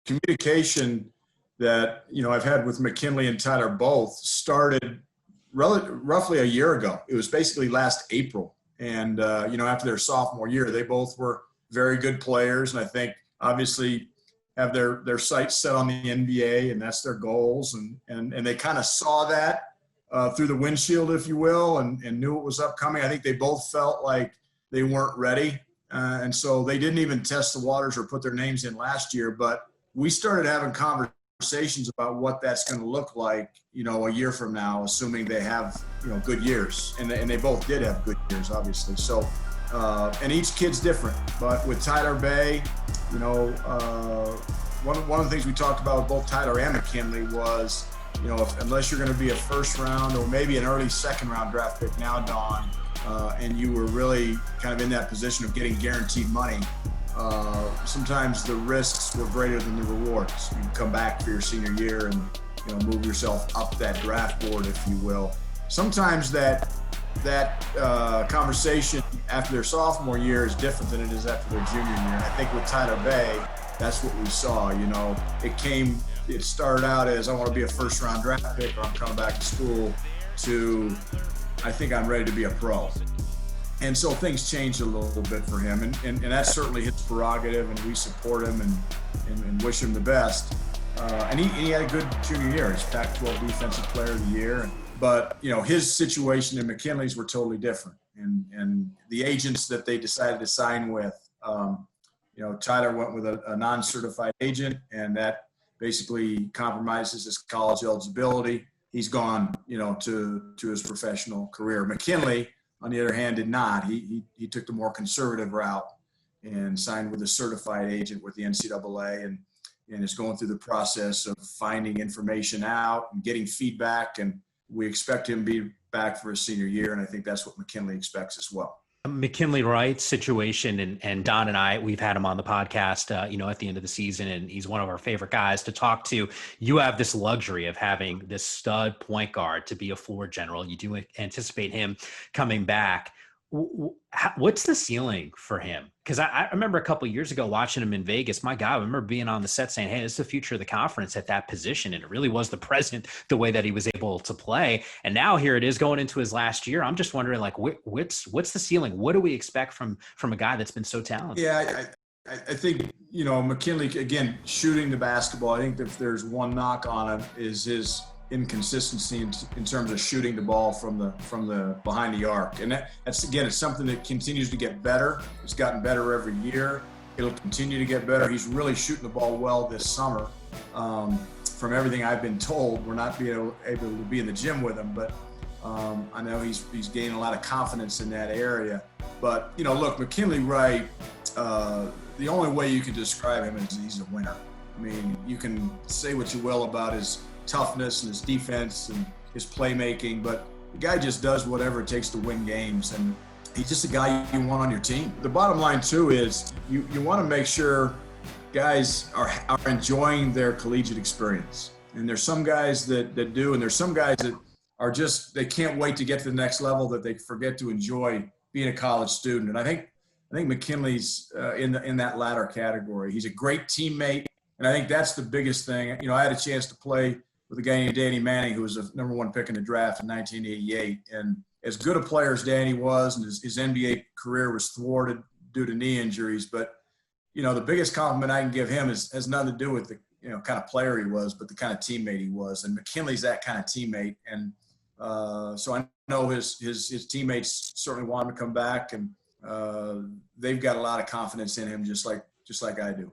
communication that, I've had with McKinley and Tyler both started roughly a year ago. It was basically last April. And, after their sophomore year, they both were very good players. And I think obviously have their sights set on the NBA, and that's their goals. And they kind of saw that through the windshield, if you will, and knew it was upcoming. I think they both felt like they weren't ready. And so they didn't even test the waters or put their names in last year. But we started having conversations about what that's going to look like, a year from now, assuming they have, good years. And they both did have good years, obviously. So, and each kid's different. But with Tyler Bay, one of the things we talked about with both Tyler and McKinley was, unless you're going to be a first round or maybe an early second round draft pick now, Don, and you were really kind of in that position of getting guaranteed money, sometimes the risks were greater than the rewards. You come back for your senior year and move yourself up that draft board, if you will. Sometimes that conversation after their sophomore year is different than it is after their junior year. And I think with Tyler Bay, that's what we saw. It started out as, I want to be a first round draft pick, or I'm coming back to school, to I think I'm ready to be a pro. And so things changed a little bit for him, and that's certainly his prerogative, and we support him and wish him the best. And he had a good junior year. He's Pac-12 Defensive Player of the Year. But, his situation and McKinley's were totally different. And the agents that they decided to sign with, Tyler went with a non-certified agent, and that basically compromises his college eligibility. He's gone, to his professional career. McKinley, on the other hand, did not. He took the more conservative route and signed with a certified agent with the NCAA, and is going through the process of finding information out and getting feedback. And we expect him to be back for his senior year, and I think that's what McKinley expects as well. McKinley Wright situation, and Don and I, we've had him on the podcast, at the end of the season, and he's one of our favorite guys to talk to. You have this luxury of having this stud point guard to be a floor general. You do anticipate him coming back. What's the ceiling for him? Because I remember a couple of years ago watching him in Vegas. My God, I remember being on the set saying, hey, this is the future of the conference at that position. And it really was the present, the way that he was able to play. And now here it is going into his last year. I'm just wondering, what's the ceiling? What do we expect from a guy that's been so talented? Yeah, I think, McKinley, again, shooting the basketball, I think if there's one knock on him is his inconsistency in terms of shooting the ball from the behind the arc. And that's again, it's something that continues to get better. It's gotten better every year. It'll continue to get better. He's really shooting the ball well this summer. From everything I've been told, we're not being able to be in the gym with him, but I know he's gaining a lot of confidence in that area. But, look, McKinley Wright, the only way you can describe him is he's a winner. I mean, you can say what you will about his toughness and his defense and his playmaking, but the guy just does whatever it takes to win games, and he's just a guy you want on your team. The bottom line too is you want to make sure guys are enjoying their collegiate experience, and there's some guys that do, and there's some guys that are just, they can't wait to get to the next level, that they forget to enjoy being a college student. And I think McKinley's in that latter category. He's a great teammate, and I think that's the biggest thing. I had a chance to play with a guy named Danny Manning, who was a number one pick in the draft in 1988. And as good a player as Danny was, and his NBA career was thwarted due to knee injuries, but, the biggest compliment I can give him has nothing to do with the, kind of player he was, but the kind of teammate he was. And McKinley's that kind of teammate. And so I know his teammates certainly want him to come back, and they've got a lot of confidence in him, just like I do.